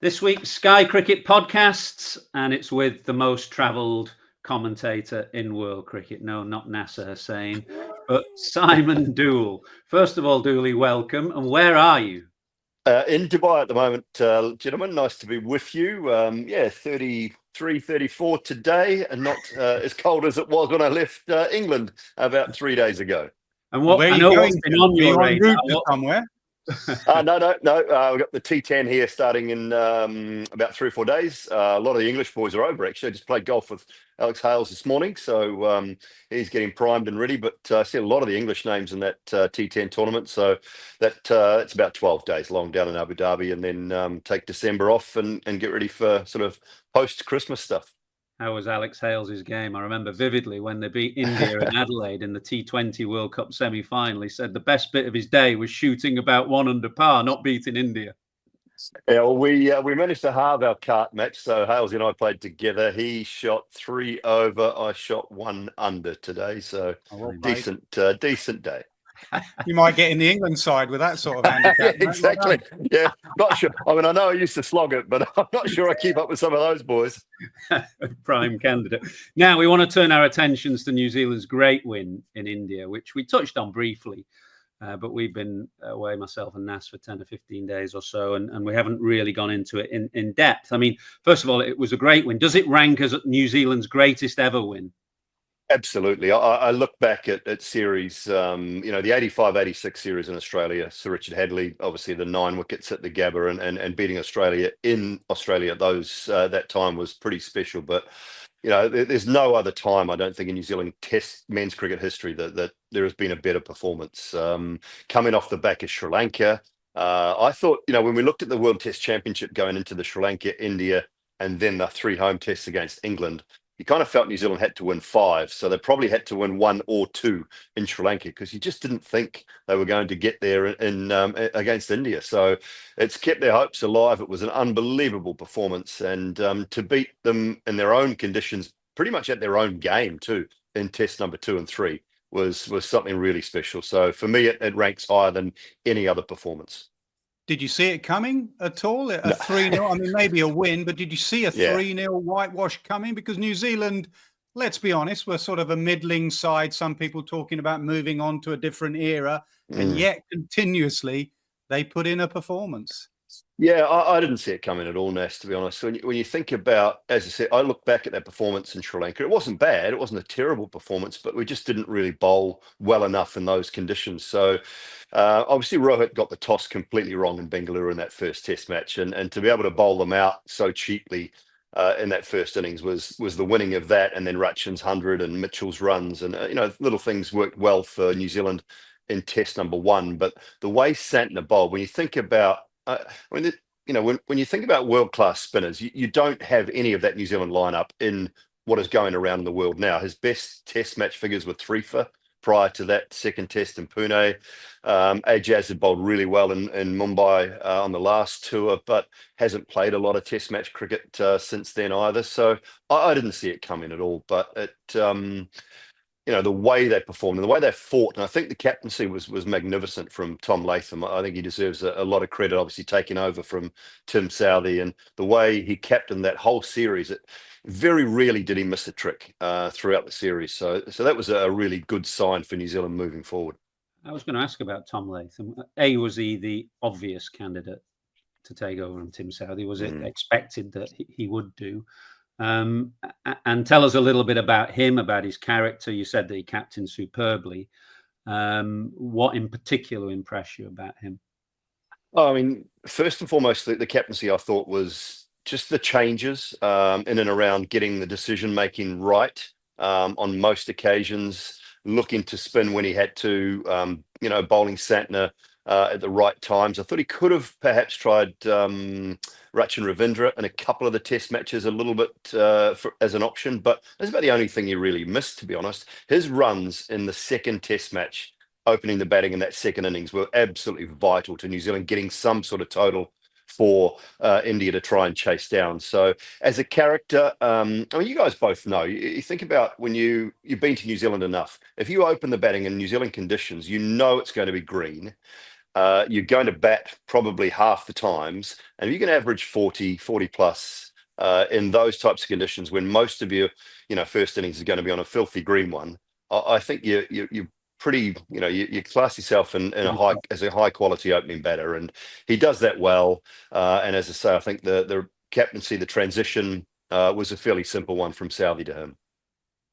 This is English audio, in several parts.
This week's Sky Cricket podcasts, and it's with the most travelled commentator in world cricket. No, not Nasser Hussain, but Simon Doull. First of all, Dooley, welcome. And where are you? In Dubai at the moment, gentlemen. Nice to be with you. 33, 34 today, and not as cold as it was when I left England about 3 days ago. And what I know what's been on your radar. Somewhere? No. We've got the T10 here starting in about 3 or 4 days. A lot of the English boys are over, actually. I just played golf with Alex Hales this morning, so he's getting primed and ready. But I see a lot of the English names in that T10 tournament. So it's about 12 days long down in Abu Dhabi, and then take December off and get ready for sort of post-Christmas stuff. How was Alex Hales' game? I remember vividly when they beat India in Adelaide in the T20 World Cup semi-final. He said the best bit of his day was shooting about 1 under par, not beating India. Yeah, well, we managed to halve our cart match. So Hales and I played together. He shot 3 over. I shot 1 under today. So decent day. You might get in the England side with that sort of handicap. Exactly. Yeah, not sure. I mean, I know I used to slog it, but I'm not sure I keep up with some of those boys. Prime candidate. Now we want to turn our attentions to New Zealand's great win in India, which we touched on briefly, but we've been away, myself and Nas, for 10 or 15 days or so, and we haven't really gone into it in depth. I mean, first of all, it was a great win. Does it rank as New Zealand's greatest ever win? Absolutely. I look back at series, the 85-86 series in Australia. Sir Richard Hadley, obviously the 9 wickets at the Gabba and beating Australia in Australia at that time was pretty special. But there's no other time, I don't think, in New Zealand Test men's cricket history that there has been a better performance. Coming off the back of Sri Lanka, I thought, when we looked at the World Test Championship going into the Sri Lanka, India, and then the 3 home tests against England, you kind of felt New Zealand had to win 5. So they probably had to win 1 or 2 in Sri Lanka, because you just didn't think they were going to get there in against India. So it's kept their hopes alive. It was an unbelievable performance. And to beat them in their own conditions, pretty much at their own game too, in test number 2 and 3 was something really special. So for me, it ranks higher than any other performance. Did you see it coming at all? A 3-0? I mean, maybe a win, but did you see a 3-0 whitewash coming? Because New Zealand, let's be honest, were sort of a middling side. Some people talking about moving on to a different era, and yet continuously they put in a performance. Yeah, I didn't see it coming at all, Nas, to be honest. When you think about, as I said, I look back at that performance in Sri Lanka. It wasn't bad. It wasn't a terrible performance, but we just didn't really bowl well enough in those conditions. So obviously Rohit got the toss completely wrong in Bengaluru in that first test match. And to be able to bowl them out so cheaply in that first innings was the winning of that. And then Rachin's 100 and Mitchell's runs. And, little things worked well for New Zealand in test number 1. But the way Santner bowled, when you think about, when you think about world-class spinners, you don't have any of that New Zealand lineup in what is going around in the world now. His best test match figures were 3 for prior to that second test in Pune. Ajaz had bowled really well in Mumbai on the last tour, but hasn't played a lot of test match cricket since then either. So I didn't see it coming at all. But the way they performed and the way they fought, and I think the captaincy was magnificent from Tom Latham. I think he deserves a lot of credit, obviously taking over from Tim Southee, and the way he captained that whole series. Very rarely did he miss a trick throughout the series. So that was a really good sign for New Zealand moving forward. I was going to ask about Tom Latham. Was he the obvious candidate to take over from Tim Southee? Was it expected that he would do? And tell us a little bit about him, about his character. You said that he captained superbly. What in particular impressed you about him? I mean, first and foremost, the captaincy I thought was just the changes in and around getting the decision making right on most occasions, looking to spin when he had to, bowling Santner at the right times. I thought he could have perhaps tried Rachin Ravindra in a couple of the test matches a little bit as an option, but that's about the only thing he really missed, to be honest. His runs in the second test match, opening the batting in that second innings, were absolutely vital to New Zealand getting some sort of total for India to try and chase down. So as a character, you guys both know, you think about when you've been to New Zealand enough, if you open the batting in New Zealand conditions, it's going to be green. you're going to bat probably half the times, and if you can average 40 plus in those types of conditions when most of your first innings is going to be on a filthy green one, I think you're pretty, you class yourself in as a high quality opening batter, and he does that well. And as I say, I think the captaincy, the transition was a fairly simple one from Southee to him.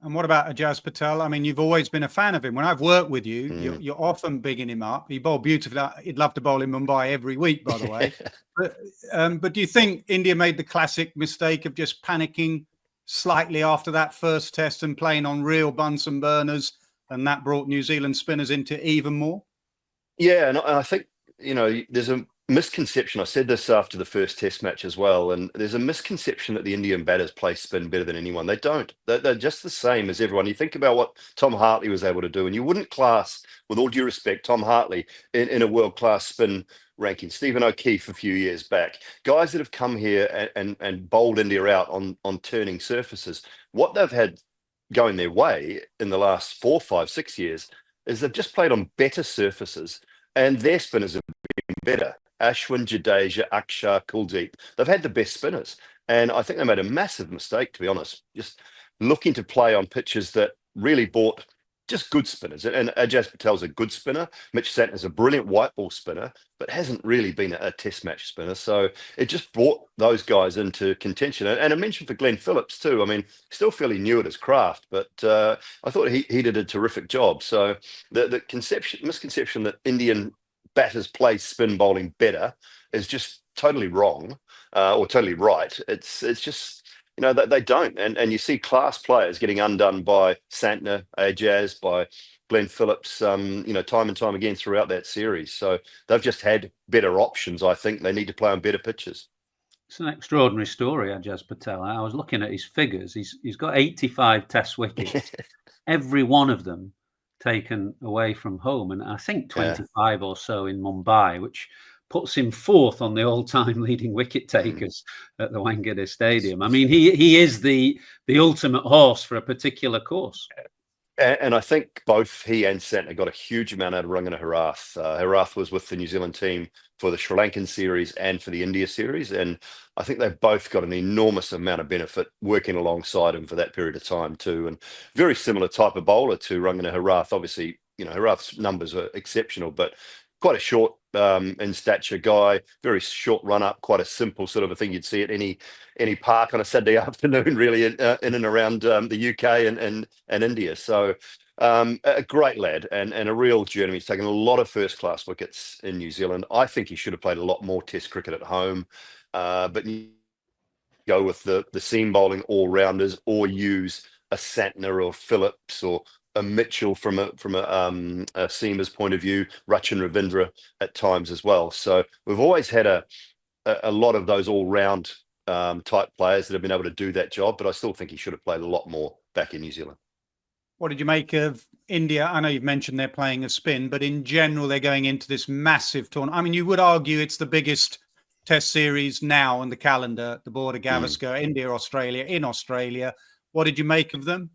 And what about Ajaz Patel? I mean, you've always been a fan of him. When I've worked with you, you're often bigging him up. He bowled beautifully. He'd love to bowl in Mumbai every week, by the way. But do you think India made the classic mistake of just panicking slightly after that first test and playing on real Bunsen burners, and that brought New Zealand spinners into even more? Yeah, and I think, there's a misconception. I said this after the first test match as well, and there's a misconception that the Indian batters play spin better than anyone. They don't. They're just the same as everyone. You think about what Tom Hartley was able to do, and you wouldn't class, with all due respect, Tom Hartley in a world-class spin ranking. Stephen O'Keefe a few years back. Guys that have come here and bowled India out on turning surfaces. What they've had going their way in the last 4, 5, 6 years is they've just played on better surfaces, and their spinners have been better. Ashwin, Jadeja, Akshar, Kuldeep. They've had the best spinners. And I think they made a massive mistake, to be honest, just looking to play on pitches that really bought just good spinners. And Ajaz Patel's a good spinner. Mitch Santner's a brilliant white ball spinner, but hasn't really been a test match spinner. So it just brought those guys into contention. And I mentioned for Glenn Phillips too. I mean, still fairly new at his craft, but I thought he did a terrific job. So the misconception that Indian batters play spin bowling better is just totally wrong, or totally right. It's just, they don't. And you see class players getting undone by Santner, Ajaz, by Glenn Phillips, time and time again throughout that series. So they've just had better options. I think they need to play on better pitches. It's an extraordinary story, Ajaz Patel. I was looking at his figures. He's got 85 test wickets, every one of them taken away from home, and I think 25 or so in Mumbai, which puts him fourth on the all-time leading wicket takers at the Wankhede Stadium. I mean, he is the ultimate horse for a particular course. And I think both he and Santner got a huge amount out of Rangana Herath. Herath was with the New Zealand team for the Sri Lankan series and for the India series. And I think they both got an enormous amount of benefit working alongside him for that period of time too. And very similar type of bowler to Rangana Herath. Obviously, Herath's numbers are exceptional, but quite a short in stature guy, very short run up, quite a simple sort of a thing you'd see at any park on a Saturday afternoon, really, in and around the UK and India. So a great lad and a real journeyman. He's taken a lot of first class wickets in New Zealand. I think he should have played a lot more Test cricket at home, but you go with the seam bowling all rounders, or use a Santner or Phillips or a Mitchell from a seamer's point of view, Rachin Ravindra at times as well. So we've always had a lot of those all-round type players that have been able to do that job, but I still think he should have played a lot more back in New Zealand. What did you make of India? I know you've mentioned they're playing a spin, but in general, they're going into this massive tournament. I mean, you would argue it's the biggest test series now on the calendar, the Border Gavaskar, India, Australia, in Australia. What did you make of them?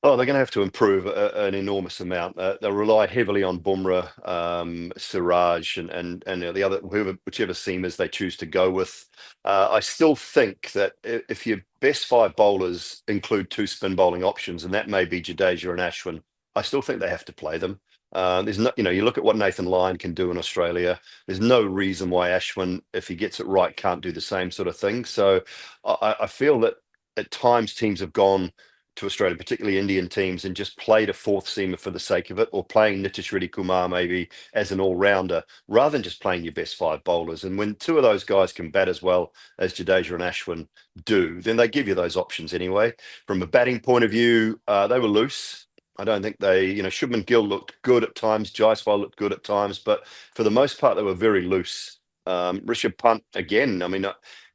Oh, they're going to have to improve an enormous amount. They'll rely heavily on Bumrah, Siraj, and the other, whichever seamers they choose to go with. I still think that if your best 5 bowlers include 2 spin bowling options, and that may be Jadeja and Ashwin, I still think they have to play them. There's no, you look at what Nathan Lyon can do in Australia. There's no reason why Ashwin, if he gets it right, can't do the same sort of thing. So I feel that at times teams have gone to Australia, particularly Indian teams, and just played a 4th seamer for the sake of it, or playing Nitish Reddy Kumar maybe as an all-rounder, rather than just playing your best 5 bowlers. And when 2 of those guys can bat as well as Jadeja and Ashwin do, then they give you those options anyway. From a batting point of view, they were loose. I don't think they, Shubman Gill looked good at times, Jaiswal looked good at times, but for the most part, they were very loose. Rishabh Pant, again, I mean,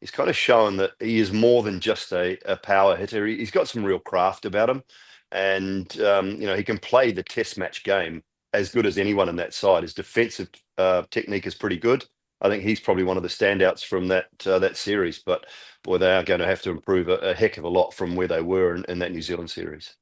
he's kind of shown that he is more than just a power hitter. He's got some real craft about him, and he can play the test match game as good as anyone in that side. His defensive technique is pretty good. I think he's probably one of the standouts from that series. But boy, they are going to have to improve a heck of a lot from where they were in that New Zealand series.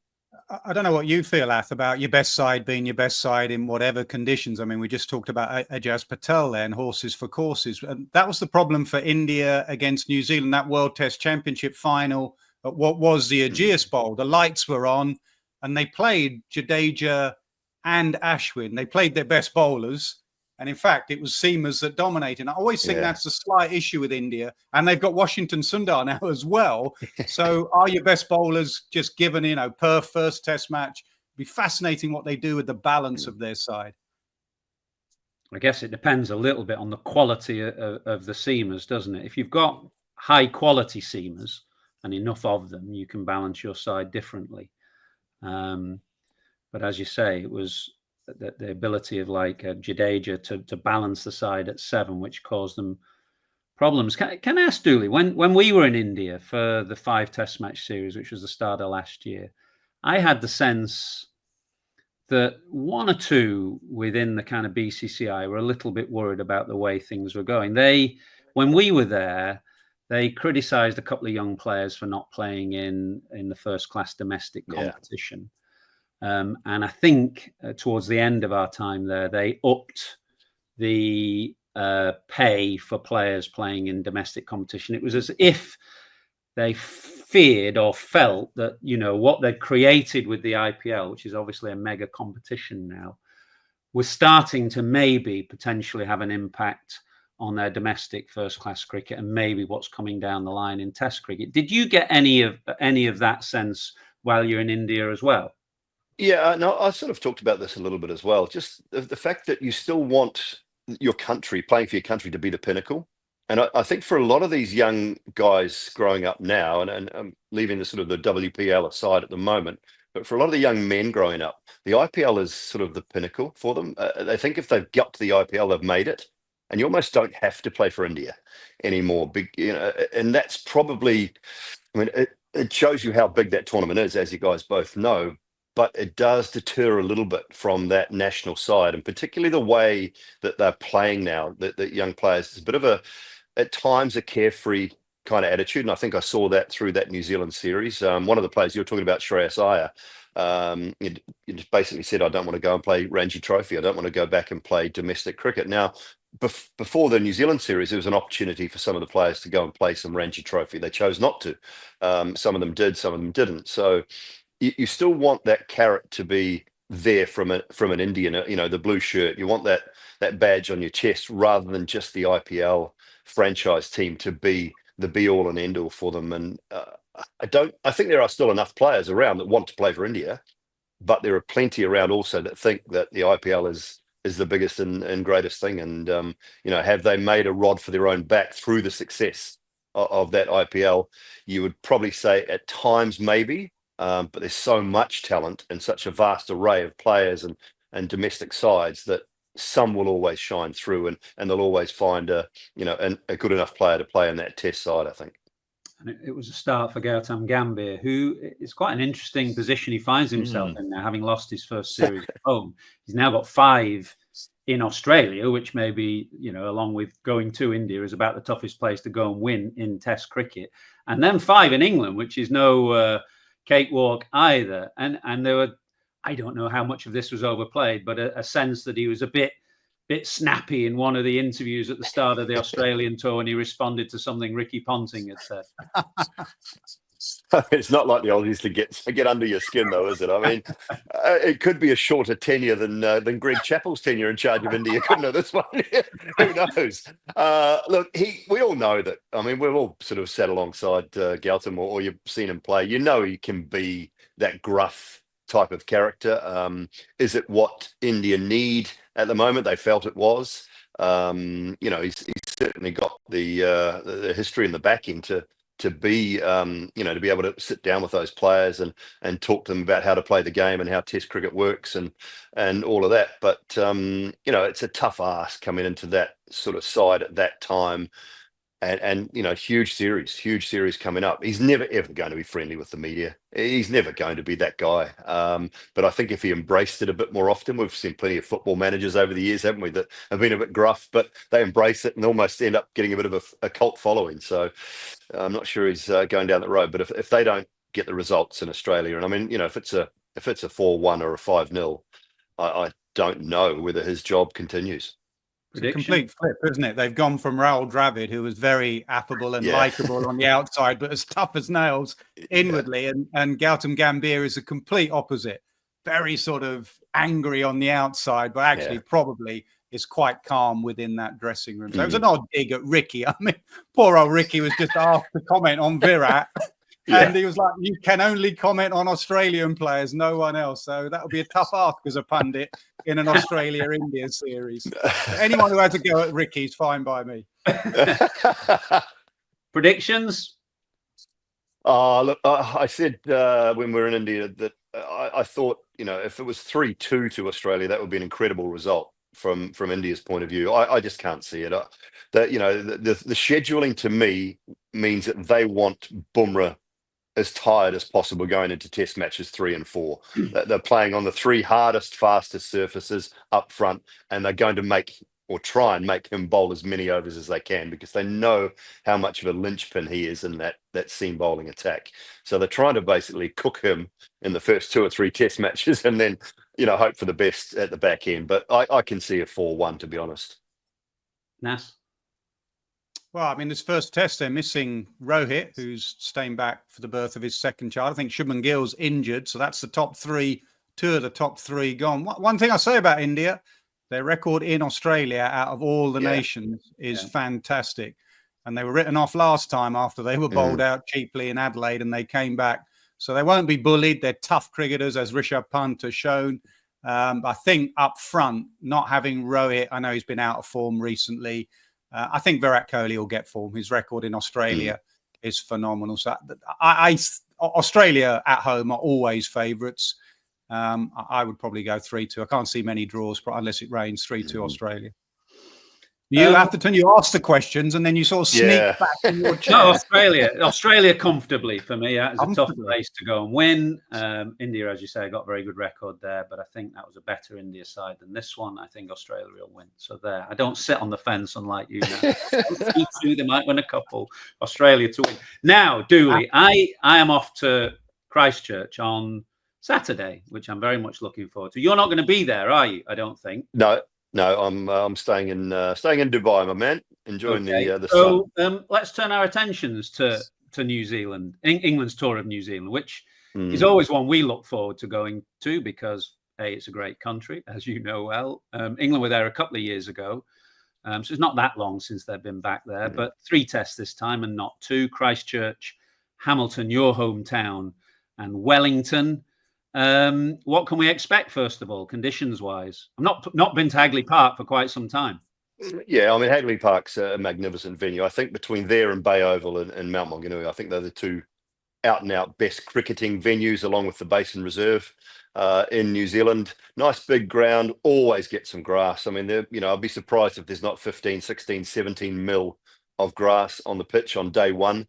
I don't know what you feel, Ath, about your best side being your best side in whatever conditions. I mean, we just talked about Ajaz Patel there and horses for courses. And that was the problem for India against New Zealand, that World Test Championship final at what was the Ajaz Bowl. The lights were on and they played Jadeja and Ashwin. They played their best bowlers. And in fact, it was seamers that dominated. And I always think that's a slight issue with India. And they've got Washington Sundar now as well. So are your best bowlers just given, per first test match? It'd be fascinating what they do with the balance of their side. I guess it depends a little bit on the quality of the seamers, doesn't it? If you've got high quality seamers and enough of them, you can balance your side differently. But as you say, it was the ability of like Jadeja to balance the side at 7, which caused them problems. Can I ask Doully, when we were in India for the 5 Test match series, which was the start of last year, I had the sense that 1 or 2 within the kind of BCCI were a little bit worried about the way things were going. When we were there, they criticised a couple of young players for not playing in the first class domestic competition. And I think towards the end of our time there, they upped the pay for players playing in domestic competition. It was as if they feared or felt that, what they'd created with the IPL, which is obviously a mega competition now, was starting to maybe potentially have an impact on their domestic first class cricket and maybe what's coming down the line in Test cricket. Did you get any of that sense while you're in India as well? Yeah, no, I sort of talked about this a little bit as well. Just the fact that you still want your country, playing for your country, to be the pinnacle. And I think for a lot of these young guys growing up now, and I'm leaving the sort of the WPL aside at the moment, but for a lot of the young men growing up, the IPL is sort of the pinnacle for them. They think if they've got to the IPL, they've made it. And you almost don't have to play for India anymore. And that's probably, it shows you how big that tournament is, as you guys both know. But it does deter a little bit from that national side, and particularly the way that they're playing now, that young players, it's a bit of at times a carefree kind of attitude. And I think I saw that through that New Zealand series. One of the players you were talking about, Shreyas Iyer, he just basically said, I don't want to go and play Ranji Trophy. I don't want to go back and play domestic cricket. Now, before the New Zealand series, there was an opportunity for some of the players to go and play some Ranji Trophy. They chose not to. Some of them did, some of them didn't. So you still want that carrot to be there from an Indian, the blue shirt. You want that badge on your chest rather than just the IPL franchise team to be the be all and end all for them. And I think there are still enough players around that want to play for India, but there are plenty around also that think that the IPL is the biggest and greatest thing. And have they made a rod for their own back through the success of that IPL? You would probably say at times maybe. But there's so much talent and such a vast array of players and domestic sides that some will always shine through, and they'll always find a good enough player to play in that Test side, I think. And it was a start for Gautam Gambhir, who is quite an interesting position he finds himself in now, having lost his first series at home. He's now got 5 in Australia, which maybe, along with going to India, is about the toughest place to go and win in Test cricket. And then 5 in England, which is no cakewalk either. And there were, I don't know how much of this was overplayed, but a sense that he was a bit snappy in one of the interviews at the start of the Australian tour when he responded to something Ricky Ponting had said. It's not like the Aussies to get under your skin, though, is it? I mean, it could be a shorter tenure than Greg Chappell's tenure in charge of India, couldn't it? This one, who knows? Look, we all know that. I mean, we've all sort of sat alongside Gautam, or you've seen him play. You know, he can be that gruff type of character. Is it what India need at the moment? They felt it was. He's certainly got the history and the backing to be to be able to sit down with those players and talk to them about how to play the game and how Test cricket works and all of that. But it's a tough ask coming into that sort of side at that time. And huge series coming up. He's never ever going to be friendly with the media. He's never going to be that guy. But I think if he embraced it a bit more often, we've seen plenty of football managers over the years, haven't we, that have been a bit gruff, but they embrace it and almost end up getting a bit of a cult following. So I'm not sure he's going down that road. But if they don't get the results in Australia, and I mean, if it's a if it's a 4-1 or a 5-0, I don't know whether his job continues. It's a complete flip, isn't it? They've gone from Raul Dravid, who was very affable and likable on the outside, but as tough as nails inwardly. And Gautam Gambhir is a complete opposite. Very sort of angry on the outside, but actually probably is quite calm within that dressing room. So it was an odd dig at Ricky. I mean, poor old Ricky was just asked to comment on Virat. And he was like, you can only comment on Australian players, no one else. So that would be a tough ask as a pundit in an Australia-India series. Anyone who has a go at Ricky is fine by me. Predictions? Look, I said when we were in India that I thought, if it was 3-2 to Australia, that would be an incredible result from India's point of view. I just can't see it. The scheduling to me means that they want Bumrah as tired as possible going into test matches 3 and 4. They're playing on the 3 hardest, fastest surfaces up front, and they're going to try and make him bowl as many overs as they can, because they know how much of a linchpin he is in that seam bowling attack. So they're trying to basically cook him in the first 2 or 3 test matches, and then hope for the best at the back end. But I can see a 4-1, to be honest. Nas? Well, I mean, this first test, they're missing Rohit, who's staying back for the birth of his second child. I think Shubman Gill's injured, so that's the top 3. 2 of the top 3 gone. One thing I say about India, their record in Australia out of all the nations is fantastic. And they were written off last time after they were bowled out cheaply in Adelaide, and they came back. So they won't be bullied. They're tough cricketers, as Rishabh Pant has shown. I think up front, not having Rohit, I know he's been out of form recently. I think Virat Kohli will get form. His record in Australia is phenomenal. So Australia at home are always favourites. I would probably go 3-2. I can't see many draws unless it rains. 3-2 Australia. You, Atherton, you asked the questions and then you sort of sneak back in your chair. No, Australia comfortably for me. That was a tough place to go and win. India, as you say, got a very good record there, but I think that was a better India side than this one. I think Australia will win. So there, I don't sit on the fence unlike you now. They might win a couple. Australia to win. Now, Dooley, I am off to Christchurch on Saturday, which I'm very much looking forward to. You're not going to be there, are you? I don't think. No, I'm staying in Dubai, my man. Enjoying the sun. So let's turn our attentions to New Zealand, England's tour of New Zealand, which is always one we look forward to going to because it's a great country, as you know well. England were there a couple of years ago, so it's not that long since they've been back there. But 3 tests this time and not 2. Christchurch, Hamilton, your hometown, and Wellington. What can we expect, first of all, conditions-wise? I've not been to Hagley Park for quite some time. Yeah, I mean, Hagley Park's a magnificent venue. I think between there and Bay Oval and Mount Maunganui, I think they're the 2 out-and-out best cricketing venues, along with the Basin Reserve in New Zealand. Nice big ground, always get some grass. I mean, I'd be surprised if there's not 15, 16, 17 mil of grass on the pitch on day 1.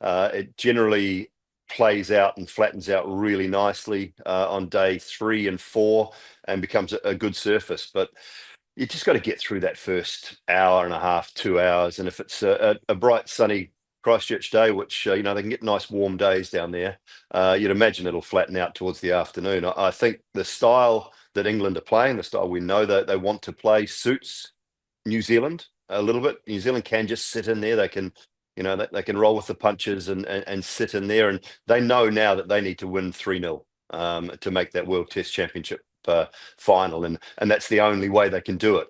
It generally plays out and flattens out really nicely on day 3 and 4 and becomes a good surface. But you just got to get through that first hour and a half, 2 hours. And if it's a bright, sunny Christchurch day, which, they can get nice warm days down there, you'd imagine it'll flatten out towards the afternoon. I think the style that England are playing, the style we know that they want to play, suits New Zealand a little bit. New Zealand can just sit in there. They can they can roll with the punches and sit in there. And they know now that they need to win 3-0 to make that World Test Championship final. And that's the only way they can do it,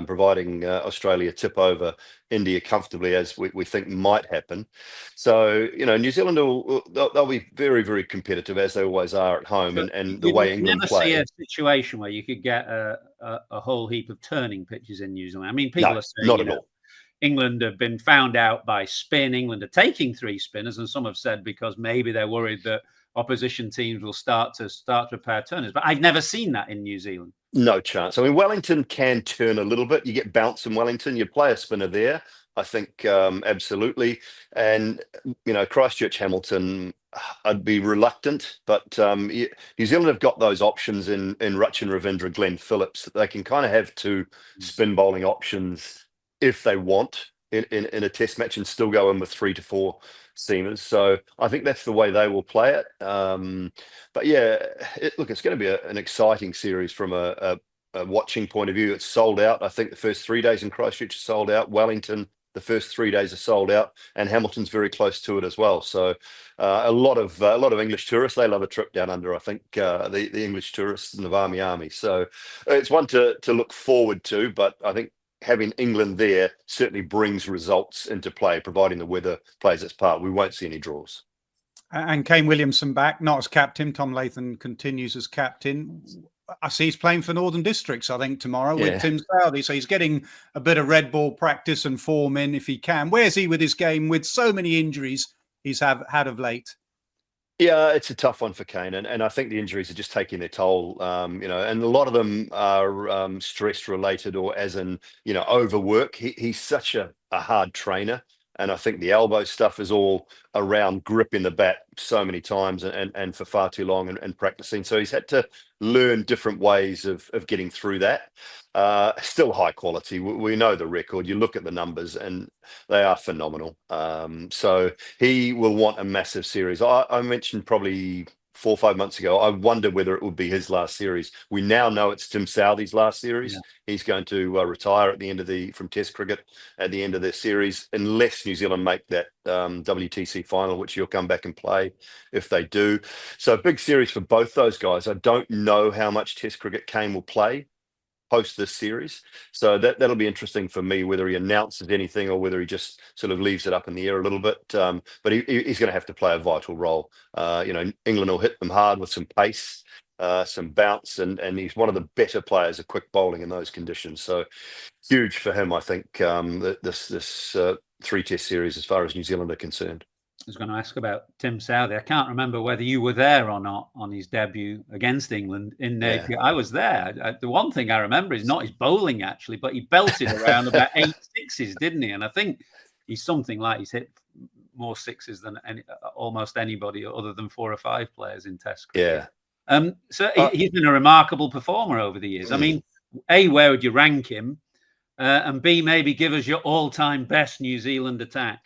providing Australia tip over India comfortably, as we think might happen. So, New Zealand, they'll be very, very competitive, as they always are at home. And the way England play. Never see a situation where you could get a whole heap of turning pitches in New Zealand. I mean, people are saying, not at all. England have been found out by spin. England are taking 3 spinners, and some have said because maybe they're worried that opposition teams will start to repair turners. But I've never seen that in New Zealand. No chance. I mean, Wellington can turn a little bit. You get bounce in Wellington. You play a spinner there. I think absolutely. And Christchurch, Hamilton, I'd be reluctant, but New Zealand have got those options in Rachin Ravindra, Glenn Phillips. They can kind of have 2 spin bowling options if they want. in a test match and still go in with 3 to 4 seamers. So I think that's the way they will play it. But yeah, look, it's going to be an exciting series from a watching point of view. It's sold out. I think the first 3 days in Christchurch are sold out. Wellington, the first 3 days are sold out, and Hamilton's very close to it as well. So a lot of English tourists, they love a trip down under. I think the English tourists and the Army Army. So it's one to look forward to. But I think having England there certainly brings results into play, providing the weather plays its part. We won't see any draws. And Kane Williamson back, not as captain. Tom Latham continues as captain. I see he's playing for Northern Districts, I think, tomorrow with Tim Southee. So he's getting a bit of red ball practice and form in if he can. Where's he with his game with so many injuries he's had of late? Yeah, it's a tough one for Kane, and I think the injuries are just taking their toll. And a lot of them are stress related, or as in overwork. He's such a hard trainer, and I think the elbow stuff is all around gripping the bat so many times and for far too long and practicing. So he's had to learn different ways of getting through that. Still high quality. We know the record. You look at the numbers and they are phenomenal. So he will want a massive series. I mentioned probably 4 or 5 months ago, I wonder whether it would be his last series. We now know it's Tim Southee's last series. Yeah. He's going to retire at the end from Test cricket at the end of their series, unless New Zealand make that WTC final, which he'll come back and play if they do. So big series for both those guys. I don't know how much Test cricket Kane will play post this series, so that'll be interesting for me, whether he announces anything or whether he just sort of leaves it up in the air a little bit. But he's going to have to play a vital role. England will hit them hard with some pace, some bounce, and he's one of the better players of quick bowling in those conditions. So huge for him, I think, this 3-test series as far as New Zealand are concerned. I was going to ask about Tim Southee. I can't remember whether you were there or not on his debut against England in Napier. Yeah. I was there. The one thing I remember is not his bowling, actually, but he belted around about 8 sixes, didn't he? And I think he's something like he's hit more sixes than almost anybody other than 4 or 5 players in Test cricket. Yeah. So he's been a remarkable performer over the years. I mean, A, where would you rank him? And B, maybe give us your all-time best New Zealand attack.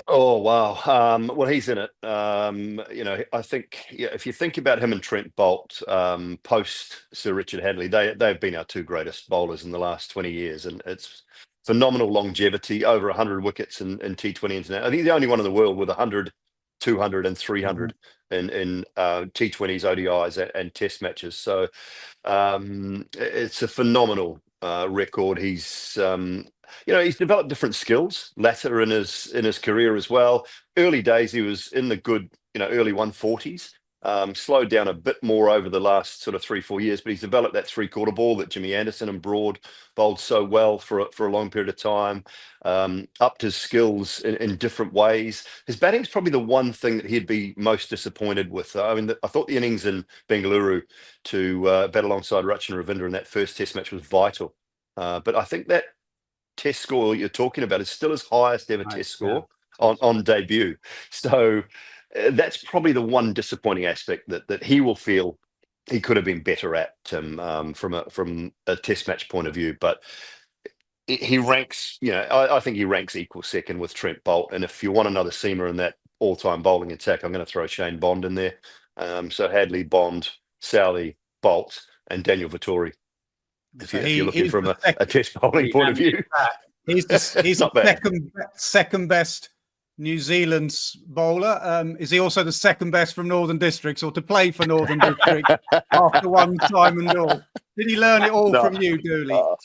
Oh, wow. Well, he's in it. I think if you think about him and Trent Boult, post Sir Richard Hadlee, they've been our 2 greatest bowlers in the last 20 years. And it's phenomenal longevity, over 100 wickets in T20 international. I think the only one in the world with 100, 200 and 300 in T20s, ODIs and Test matches. So it's a phenomenal record. He's developed different skills later in his career as well. Early days, he was in the good, early 140s. Slowed down a bit more over the last sort of 3-4 years, but he's developed that 3-quarter ball that Jimmy Anderson and Broad bowled so well for a long period of time. Upped his skills in different ways. His batting's probably the one thing that he'd be most disappointed with. I thought the innings in Bengaluru to bat alongside Rachin Ravindra in that first Test match was vital. But I think that Test score you're talking about is still his highest ever Test score on debut. So that's probably the one disappointing aspect that he will feel he could have been better at from a Test match point of view. But he ranks, I think he ranks equal second with Trent Boult. And if you want another seamer in that all-time bowling attack, I'm going to throw Shane Bond in there. So Hadlee, Bond, Southee, Boult, and Daniel Vettori. If you're looking from a Test bowling point of view, he's the second best New Zealand's bowler. Is he also the second best from Northern Districts, or to play for Northern Districts after one time and all? Did he learn it all from you, Doully?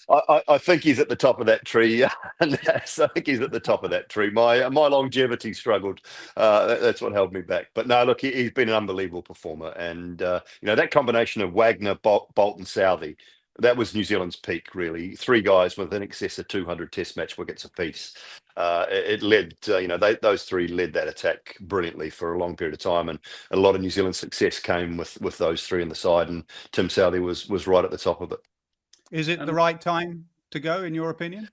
I think he's at the top of that tree. Yes, I think he's at the top of that tree. My longevity struggled. That's what held me back. But no, look, he's been an unbelievable performer, and that combination of Wagner, Boult, and Southee. That was New Zealand's peak, really. 3 guys with in excess of 200 Test match wickets apiece. It led, those 3 led that attack brilliantly for a long period of time, and a lot of New Zealand's success came with those 3 in the side, and Tim Southee was right at the top of it. Is it the right time to go, in your opinion?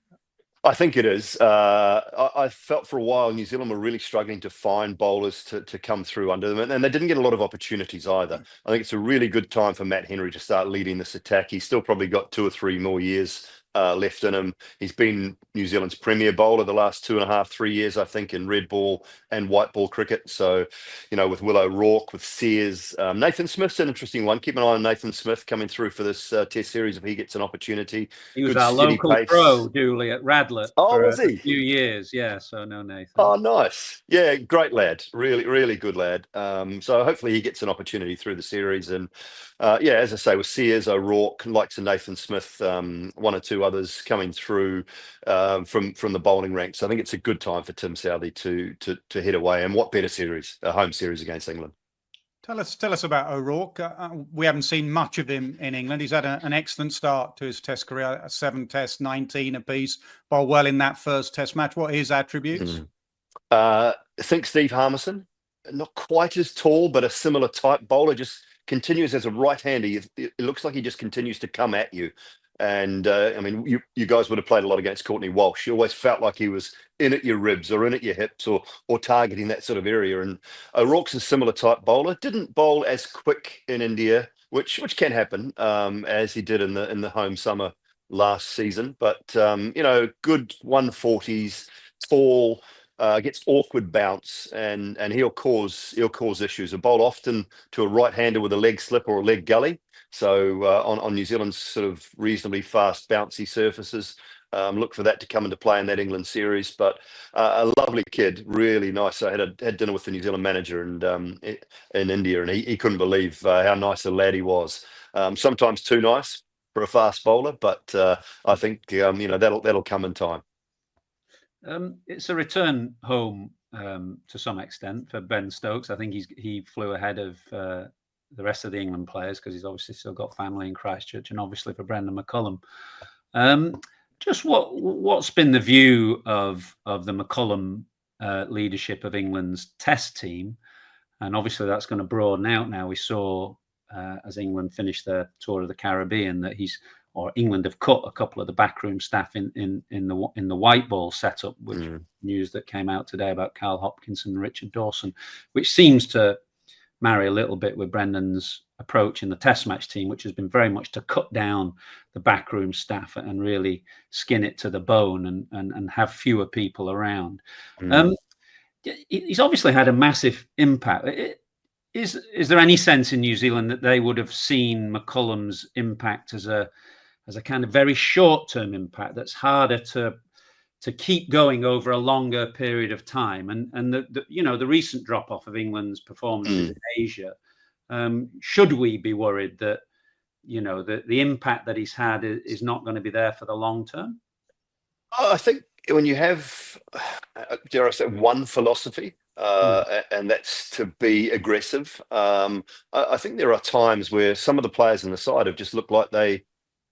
I think it is. I felt for a while New Zealand were really struggling to find bowlers to come through under them, and they didn't get a lot of opportunities either. I think it's a really good time for Matt Henry to start leading this attack. He's still probably got 2 or 3 more years left in him. He's been New Zealand's premier bowler the last 2.5, 3 years, I think, in red ball and white ball cricket. So, with Will O'Rourke, with Sears, Nathan Smith's an interesting one. Keep an eye on Nathan Smith coming through for this Test series if he gets an opportunity. He was Good, our steady local pace. pro, Doully, at Radlett for was a he? few years. Yeah, so no Nathan. Oh, nice. Yeah, great lad. Really, really good lad. So hopefully he gets an opportunity through the series. And as I say, with Sears, O'Rourke, likes of Nathan Smith, one or two others coming through from the bowling ranks. I think it's a good time for Tim Southee to head away. And what better series, a home series against England. Tell us about O'Rourke. We haven't seen much of him in England. He's had an excellent start to his Test career, 7 Tests, 19 apiece, bowled well in that first Test match. What are his attributes? I think Steve Harmison, not quite as tall, but a similar type bowler, just continues as a right-hander. It looks like he just continues to come at you. And you guys would have played a lot against Courtney Walsh. You always felt like he was in at your ribs or in at your hips or targeting that sort of area. And O'Rourke's a similar type bowler. Didn't bowl as quick in India, which can happen, as he did in the home summer last season. But good 140s, tall. Gets awkward bounce and he'll cause issues. A bowl often to a right-hander with a leg slip or a leg gully. So on New Zealand's sort of reasonably fast bouncy surfaces, look for that to come into play in that England series. But a lovely kid, really nice. I had dinner with the New Zealand manager and in India, and he couldn't believe how nice a lad he was. Sometimes too nice for a fast bowler, but I think that'll come in time. It's a return home to some extent for Ben Stokes. I think he flew ahead of the rest of the England players because he's obviously still got family in Christchurch, and obviously for Brendon McCullum. Just what's been the view of the McCullum leadership of England's Test team, and obviously that's going to broaden out now. We saw as England finished their tour of the Caribbean that England have cut a couple of the backroom staff in the white ball setup, which news that came out today about Carl Hopkinson and Richard Dawson, which seems to marry a little bit with Brendon's approach in the Test match team, which has been very much to cut down the backroom staff and really skin it to the bone and have fewer people around. He's obviously had a massive impact. Is there any sense in New Zealand that they would have seen McCullum's impact as a kind of very short-term impact that's harder to keep going over a longer period of time? And the recent drop-off of England's performances in Asia, should we be worried that the impact that he's had is not going to be there for the long term? I think when you have, dare I say, one philosophy, and that's to be aggressive, I think there are times where some of the players in the side have just looked like they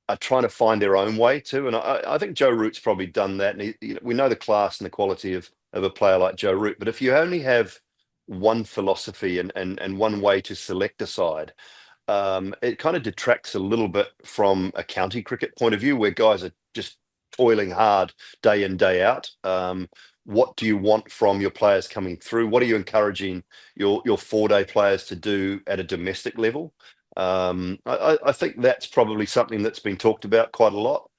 are trying to find their own way too. And I think Joe Root's probably done that. And we know the class and the quality of a player like Joe Root. But if you only have one philosophy and one way to select a side, it kind of detracts a little bit from a county cricket point of view where guys are just toiling hard day in, day out. What do you want from your players coming through? What are you encouraging your 4-day players to do at a domestic level? I think that's probably something that's been talked about quite a lot.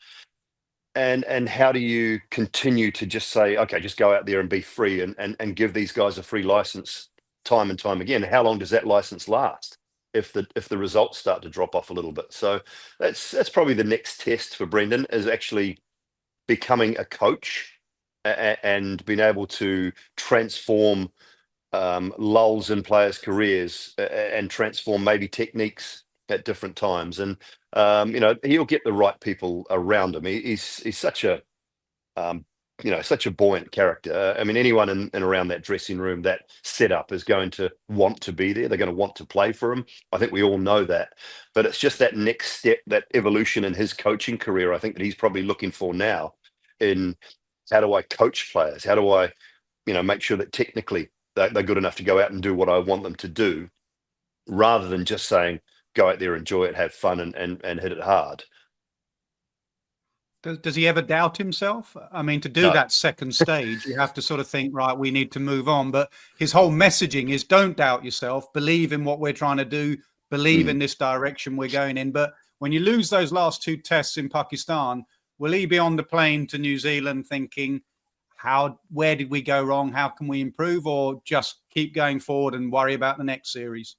And how do you continue to just say, okay, just go out there and be free and give these guys a free license time and time again? How long does that license last if the results start to drop off a little bit? So that's probably the next test for Brendon, is actually becoming a coach and being able to transform lulls in players' careers and transform maybe techniques at different times. And he'll get the right people around him. He's such a such a buoyant character. I mean, anyone in around that dressing room, that setup, is going to want to be there. They're going to want to play for him. I think we all know that. But it's just that next step, that evolution in his coaching career, I think, that he's probably looking for now. In how do I coach players? How do I, make sure that technically they're good enough to go out and do what I want them to do, rather than just saying, go out there, enjoy it, have fun, and hit it hard. Does he ever doubt himself? I mean, to do that second stage, you have to sort of think, right, we need to move on. But his whole messaging is, don't doubt yourself, believe in what we're trying to do, believe in this direction we're going in. But when you lose those last 2 tests in Pakistan, Will he be on the plane to New Zealand thinking, where did we go wrong? How can we improve? Or just keep going forward and worry about the next series?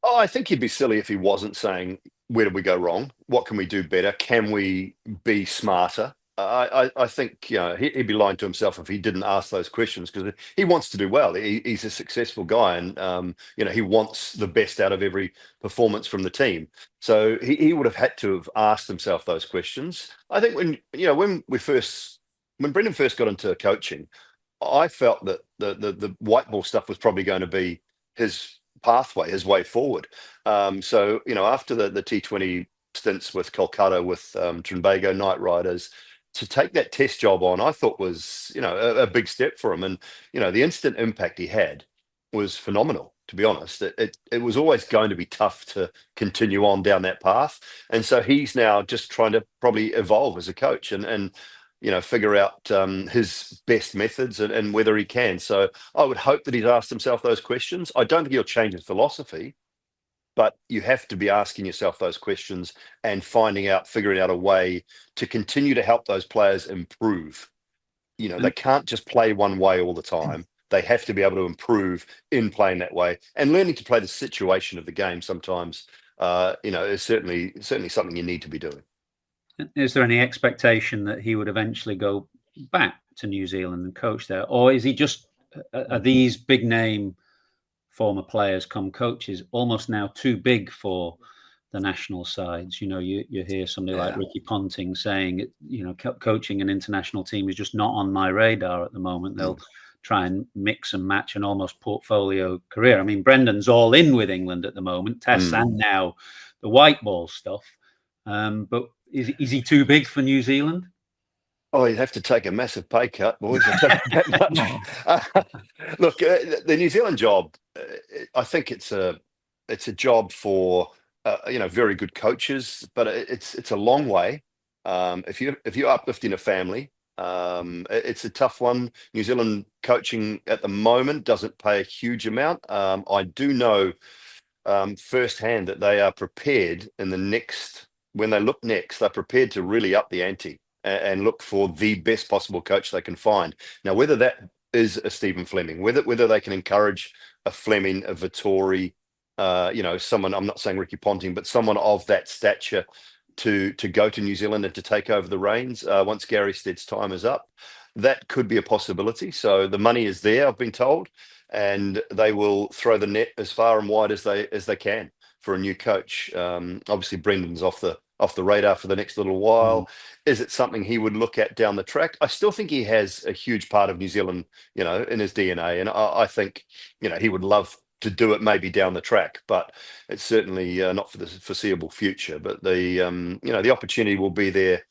Oh, I think he'd be silly if he wasn't saying, where did we go wrong? What can we do better? Can we be smarter? I think he'd be lying to himself if he didn't ask those questions, because he wants to do well. He's a successful guy, and he wants the best out of every performance from the team. So he would have had to have asked himself those questions. I think when Brendon first got into coaching, I felt that the white ball stuff was probably going to be his pathway, his way forward. So after the T20 stints with Kolkata, with Trinbago Knight Riders, to take that test job on, I thought was a big step for him. And the instant impact he had was phenomenal, to be honest. It was always going to be tough to continue on down that path, and so he's now just trying to probably evolve as a coach and figure out his best methods and whether he can. So I would hope that he's asked himself those questions. I don't think he'll change his philosophy, but you have to be asking yourself those questions and figuring out a way to continue to help those players improve. They can't just play one way all the time. They have to be able to improve in playing that way, and learning to play the situation of the game sometimes, is certainly something you need to be doing. Is there any expectation that he would eventually go back to New Zealand and coach there? Or is he just, are these big name former players come coaches almost now too big for the national sides? You hear somebody like Ricky Ponting saying, coaching an international team is just not on my radar at the moment. They'll try and mix and match an almost portfolio career. I mean, Brendon's all in with England at the moment, tests and now the white ball stuff. But is he too big for New Zealand? Oh, you'd have to take a massive pay cut, boys. Look, the New Zealand job, I think it's a job for very good coaches, but it's a long way. If you're uplifting a family, it's a tough one. New Zealand coaching at the moment doesn't pay a huge amount. I do know firsthand that they are prepared when they look next, they're prepared to really up the ante and look for the best possible coach they can find. Now, whether that is a Stephen Fleming, whether they can encourage a Fleming, a Vittori, someone, I'm not saying Ricky Ponting, but someone of that stature to go to New Zealand and to take over the reins once Gary Stead's time is up, that could be a possibility. So the money is there, I've been told, and they will throw the net as far and wide as they can for a new coach. Obviously, Brendon's off the radar for the next little while. Is it something he would look at down the track? I still think he has a huge part of New Zealand, in his DNA, and I think, he would love to do it maybe down the track, but it's certainly not for the foreseeable future. But the opportunity will be there.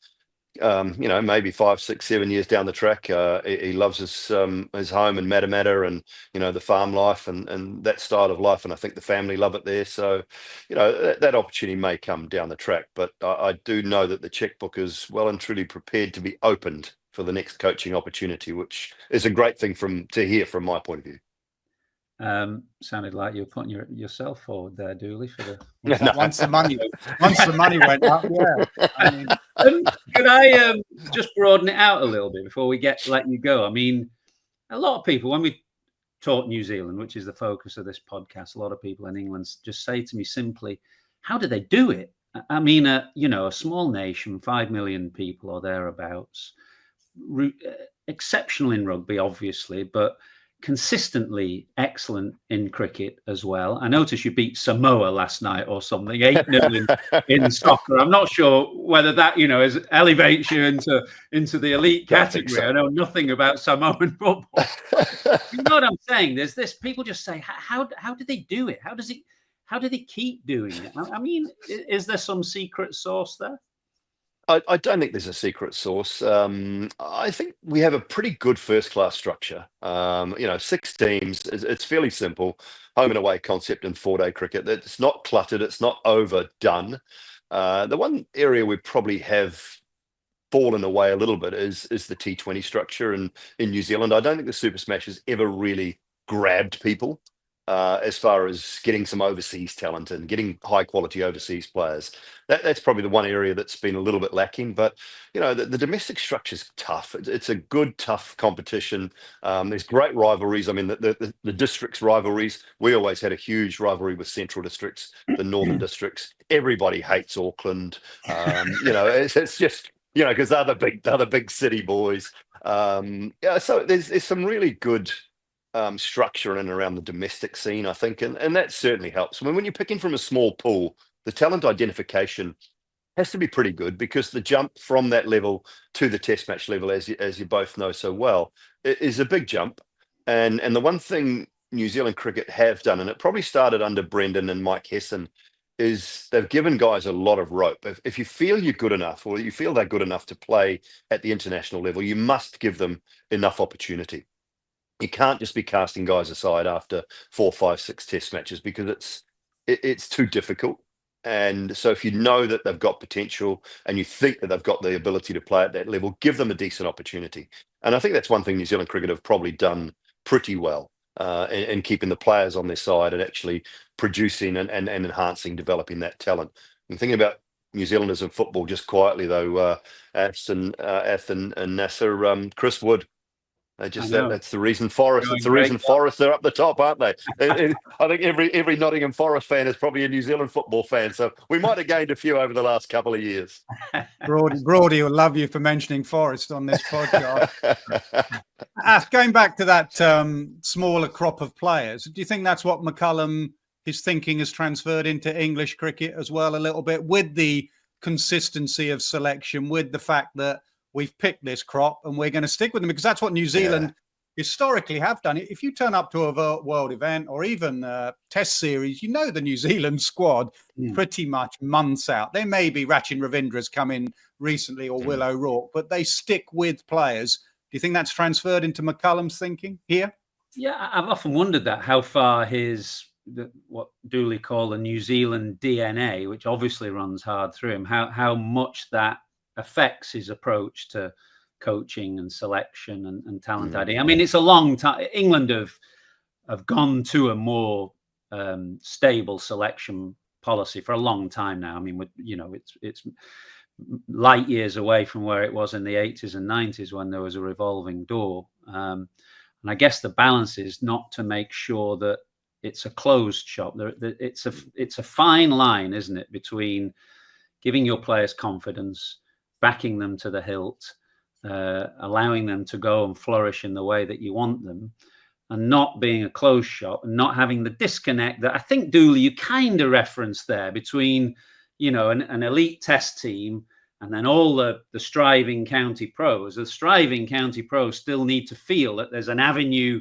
Maybe 5, 6, 7 years down the track. He loves his home in Matamata and the farm life and that style of life, and I think the family love it there. So that opportunity may come down the track, but I do know that the checkbook is well and truly prepared to be opened for the next coaching opportunity, which is a great thing to hear from my point of view. Sounded like you were putting yourself forward there, Doully, for the once the money went up. Yeah. I mean, could I just broaden it out a little bit before we let you go? I mean, a lot of people, when we talk New Zealand, which is the focus of this podcast, a lot of people in England just say to me simply, "How do they do it?" I mean, a small nation, 5 million people or thereabouts, exceptional in rugby, obviously, but consistently excellent in cricket as well. I noticed you beat Samoa last night or something, 8-0 in soccer. I'm not sure whether that, elevates you into the elite category. So. I know nothing about Samoan football. You know what I'm saying? There's this, people just say, how do they do it? How do they keep doing it? I mean, is there some secret sauce there? I don't think there's a secret sauce. I think we have a pretty good first-class structure. 6 teams. It's fairly simple. Home and away concept in 4-day cricket. It's not cluttered. It's not overdone. The one area we probably have fallen away a little bit is the T20 structure in New Zealand. I don't think the Super Smash has ever really grabbed people. as far as getting some overseas talent and getting high quality overseas players. That's probably the one area that's been a little bit lacking. But the domestic structure is tough. It's a good, tough competition. There's great rivalries. I mean, the districts rivalries. We always had a huge rivalry with Central Districts, the Northern Districts. Everybody hates Auckland. It's just because they're the big city boys. So there's some really good structure in and around the domestic scene, I think, and that certainly helps. I mean, when you're picking from a small pool, the talent identification has to be pretty good, because the jump from that level to the test match level, as you both know so well, is a big jump. And the one thing New Zealand cricket have done, and it probably started under Brendon and Mike Hesson, is they've given guys a lot of rope. If you feel you're good enough, or you feel they're good enough to play at the international level, you must give them enough opportunity. You can't just be casting guys aside after 4, 5, 6 test matches, because it's too difficult. And so if you know that they've got potential and you think that they've got the ability to play at that level, give them a decent opportunity. And I think that's one thing New Zealand cricket have probably done pretty well, in keeping the players on their side and actually producing and enhancing, developing that talent. And thinking about New Zealanders in football, just quietly though, Atherton and Nasser, Chris Wood. That's the reason Forest. It's the reason Forest are up the top, aren't they? I think every Nottingham Forest fan is probably a New Zealand football fan. So we might have gained a few over the last couple of years. Broady will love you for mentioning Forest on this podcast. Going back to that smaller crop of players, do you think that's what McCullum, his thinking has transferred into English cricket as well, a little bit, with the consistency of selection, with the fact that we've picked this crop and we're going to stick with them? Because that's what New Zealand historically have done. If you turn up to a world event or even a test series, the New Zealand squad pretty much months out. There may be Rachin Ravindra's come in recently, or Will O'Rourke, but they stick with players. Do you think that's transferred into McCullum's thinking here? Yeah, I've often wondered that, how far what Doully call the New Zealand DNA, which obviously runs hard through him, how much that affects his approach to coaching and selection and talent ID. I mean, it's a long time. England have gone to a more stable selection policy for a long time now. I mean, it's light years away from where it was in the 80s and 90s, when there was a revolving door. And I guess the balance is not to make sure that it's a closed shop. It's a fine line, isn't it, between giving your players confidence, backing them to the hilt, allowing them to go and flourish in the way that you want them, and not being a closed shop, and not having the disconnect that I think, Doully, you kind of referenced there between, an elite test team and then all the striving county pros. The striving county pros still need to feel that there's an avenue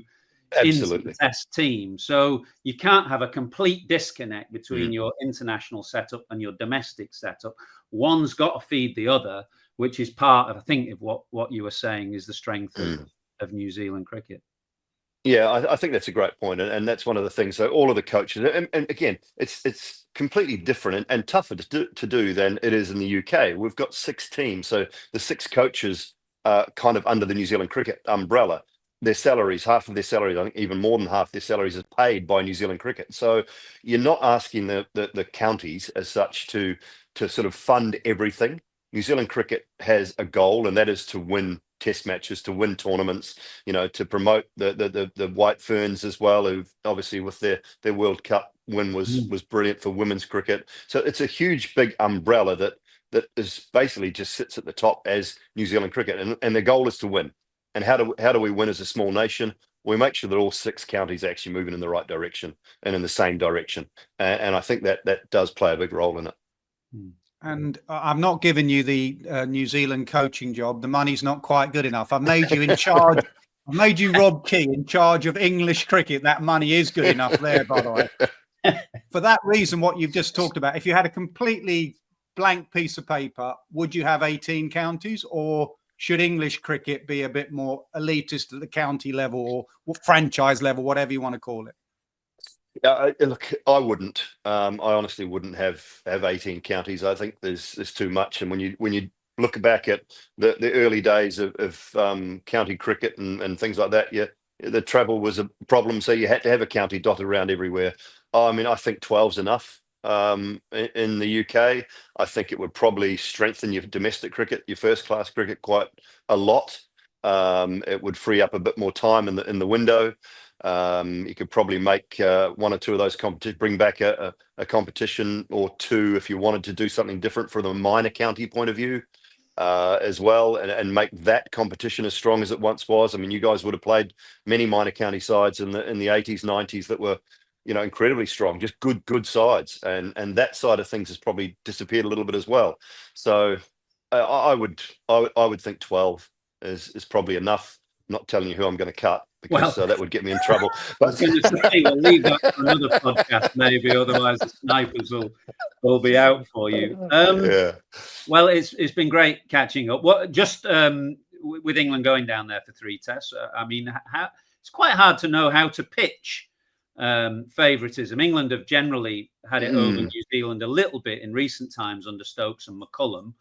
into the test team. So you can't have a complete disconnect between your international setup and your domestic setup. One's got to feed the other, which is part of, I think, of what you were saying is the strength of New Zealand cricket. Yeah, I think that's a great point, and that's one of the things. So all of the coaches, and again, it's completely different and tougher to do than it is in the UK. We've got 6 teams, so the 6 coaches are kind of under the New Zealand cricket umbrella. Their salaries, half of their salaries, I think even more than half their salaries, is paid by New Zealand cricket. So you're not asking the counties as such to sort of fund everything. New Zealand cricket has a goal, and that is to win test matches, to win tournaments, to promote the White Ferns as well, who obviously with their World Cup win was brilliant for women's cricket. So it's a huge, big umbrella that is basically just sits at the top as New Zealand cricket, and the goal is to win. And how do we win as a small nation? We make sure that all 6 counties are actually moving in the right direction and in the same direction. And I think that does play a big role in it. And I'm not giving you the New Zealand coaching job. The money's not quite good enough. I've made you in charge. I've made you Rob Key in charge of English cricket. That money is good enough there, by the way. For that reason, what you've just talked about, if you had a completely blank piece of paper, would you have 18 counties, or should English cricket be a bit more elitist at the county level or franchise level, whatever you want to call it? Yeah, look, I wouldn't. I honestly wouldn't have 18 counties. I think there's too much. And when you look back at the early days of county cricket and things like that, the travel was a problem, so you had to have a county dotted around everywhere. I mean, I think 12's enough. In the UK, I think it would probably strengthen your domestic cricket, your first class cricket, quite a lot. It would free up a bit more time in the window. You could probably make one or two of those competitions, bring back a competition or two if you wanted to do something different from the minor county point of view as well, and make that competition as strong as it once was. I mean, you guys would have played many minor county sides in the 80s, 90s that were, incredibly strong, just good sides, and that side of things has probably disappeared a little bit as well. So I would think 12 is probably enough. I'm not telling you who I'm going to cut, because that would get me in trouble. But we'll leave that for another podcast, maybe. Otherwise, the snipers will be out for you. Yeah. Well, it's been great catching up. Just with England going down there for 3 tests. I mean, it's quite hard to know how to pitch favouritism. England have generally had it over New Zealand a little bit in recent times under Stokes and McCullum.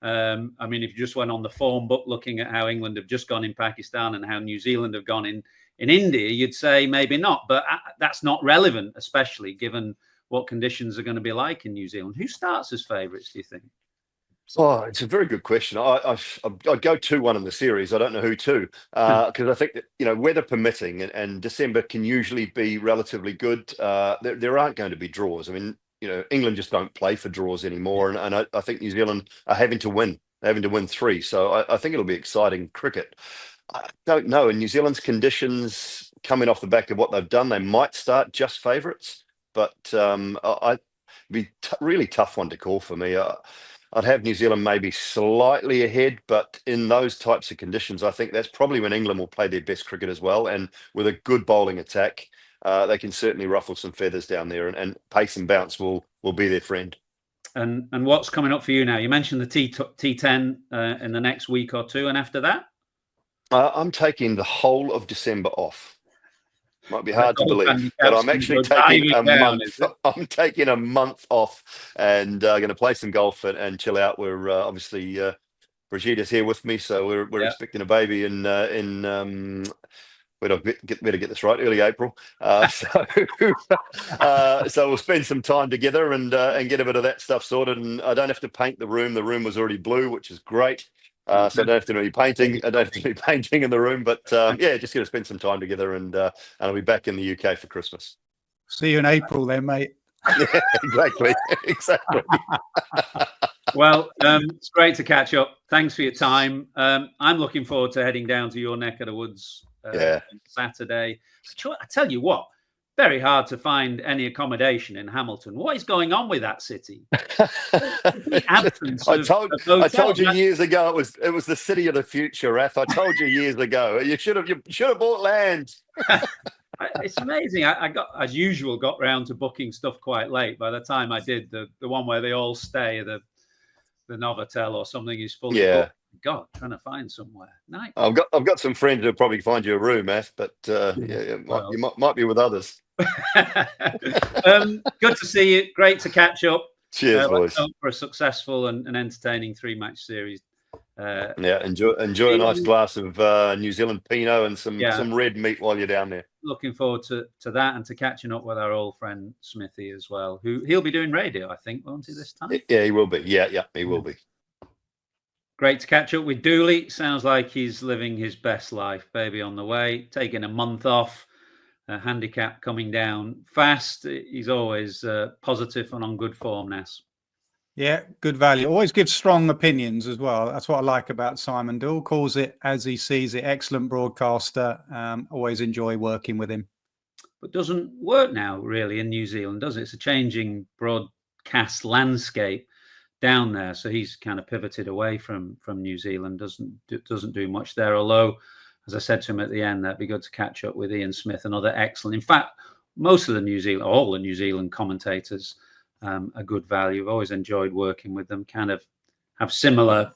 I mean, if you just went on the form book looking at how England have just gone in Pakistan and how New Zealand have gone in India, you'd say maybe not. But that's not relevant, especially given what conditions are going to be like in New Zealand. Who starts as favourites, do you think? Oh, it's a very good question. I'd go 2-1 in the series. I don't know who to, because I think that, weather permitting, and December can usually be relatively good. There aren't going to be draws. I mean, England just don't play for draws anymore, and I think New Zealand are having to win. They're having to win 3, so I think it'll be exciting cricket. I don't know. In New Zealand's conditions, coming off the back of what they've done, they might start just favourites, but it'd be really tough one to call for me. I'd have New Zealand maybe slightly ahead, but in those types of conditions, I think that's probably when England will play their best cricket as well. And with a good bowling attack, they can certainly ruffle some feathers down there, and pace and bounce will be their friend. And what's coming up for you now? You mentioned the T10 in the next week or two, and after that? I'm taking the whole of December off. Might be hard to believe, but I'm actually taking a month. I'm taking a month off, and going to play some golf and chill out. We're obviously Brigitta's here with me, so we're expecting a baby in better get this right, early April. So we'll spend some time together and get a bit of that stuff sorted. And I don't have to paint the room. The room was already blue, which is great. So I don't have to do any painting. I don't have to do painting in the room, but just going to spend some time together, and I'll be back in the UK for Christmas. See you in April then, mate. Yeah, exactly. Well, it's great to catch up. Thanks for your time. I'm looking forward to heading down to your neck of the woods on Saturday. I tell you what, very hard to find any accommodation in Hamilton. What is going on with that city? I told you years ago it was the city of the future, Rath. I told you years ago. You should have bought land. It's amazing. I got, as usual, got round to booking stuff quite late. By the time I did, the one where they all stay, the Novotel or something, is fully booked. God, trying to find somewhere. Nice. I've got some friends who'll probably find you a room, Math, but you might be with others. Good to see you. Great to catch up. Cheers, boys. For a successful and entertaining 3-match series. Enjoy a nice glass of New Zealand Pinot and some red meat while you're down there. Looking forward to that, and to catching up with our old friend Southee as well, who he'll be doing radio, I think, won't he, this time? Yeah, he will be. Yeah, he will be. Great to catch up with Doully. Sounds like he's living his best life. Baby on the way, taking a month off. Handicap coming down fast. He's always positive and on good form, Nass. Yeah, good value. Always gives strong opinions as well. That's what I like about Simon Doull. Calls it as he sees it. Excellent broadcaster. Always enjoy working with him. But doesn't work now really in New Zealand, does it? It's a changing broadcast landscape down there, so he's kind of pivoted away from New Zealand. Doesn't do much there. Although, as I said to him at the end, that'd be good to catch up with Ian Smith, another excellent. In fact, all the New Zealand commentators are good value. I've always enjoyed working with them. Kind of have similar,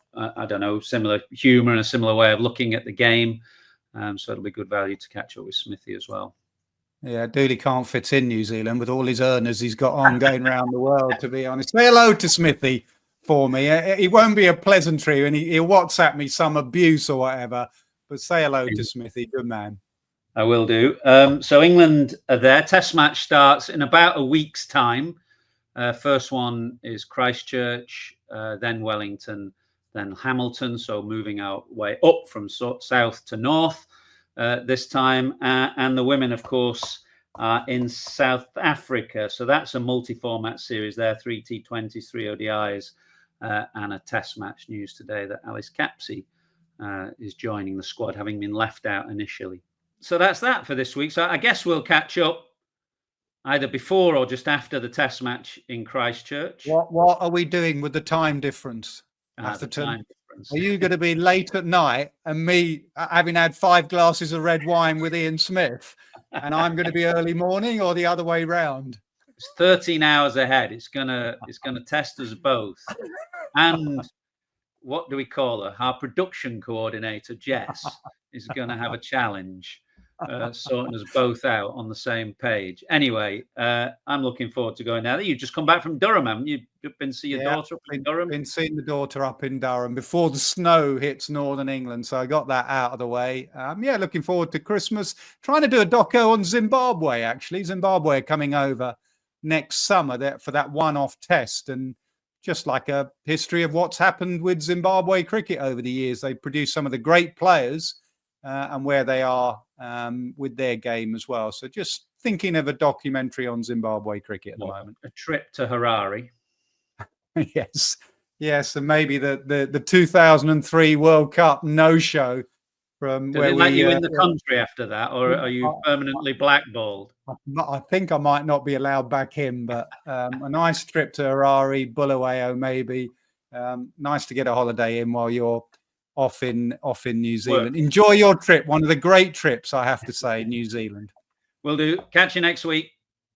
similar humour and a similar way of looking at the game. So it'll be good value to catch up with Southee as well. Yeah, Doully can't fit in New Zealand with all his earners he's got on going around the world, to be honest. Say hello to Southee for me. It won't be a pleasantry, and he'll WhatsApp me some abuse or whatever, but say hello to Southee. Good man. I will do. So England are there. Test match starts in about a week's time. First one is Christchurch, then Wellington, then Hamilton. So moving our way up from south to north this time. And the women, of course, are in South Africa. So that's a multi-format series there, 3 T20s, 3 ODIs, and a test match. News today that Alice Capsey is joining the squad, having been left out initially. So that's that for this week. So I guess we'll catch up either before or just after the test match in Christchurch. What are we doing with the time difference, Atherton? Are you going to be late at night and me having had 5 glasses of red wine with Ian Smith, and I'm going to be early morning, or the other way round? It's 13 hours ahead. It's gonna test us both. And what do we call her? Our production coordinator, Jess, is going to have a challenge, sorting us both out on the same page. Anyway, I'm looking forward to going there. You've just come back from Durham, haven't you? You've been to see your daughter up in Durham? Been seeing the daughter up in Durham before the snow hits northern England, so I got that out of the way. Yeah, looking forward to Christmas. Trying to do a doco on Zimbabwe, actually. Zimbabwe are coming over next summer for that one-off test, and just like a history of what's happened with Zimbabwe cricket over the years. They produce some of the great players and where they are with their game as well. So just thinking of a documentary on Zimbabwe cricket at the moment. A trip to Harare. Yes. And maybe the 2003 World Cup no-show from where they let you in the country after that, or are you permanently blackballed? I think I might not be allowed back in, but a nice trip to Harare, Bulawayo, maybe. Nice to get a holiday in while you're off in New Zealand. Enjoy your trip. One of the great trips, I have to say, New Zealand. Will do. Catch you next week.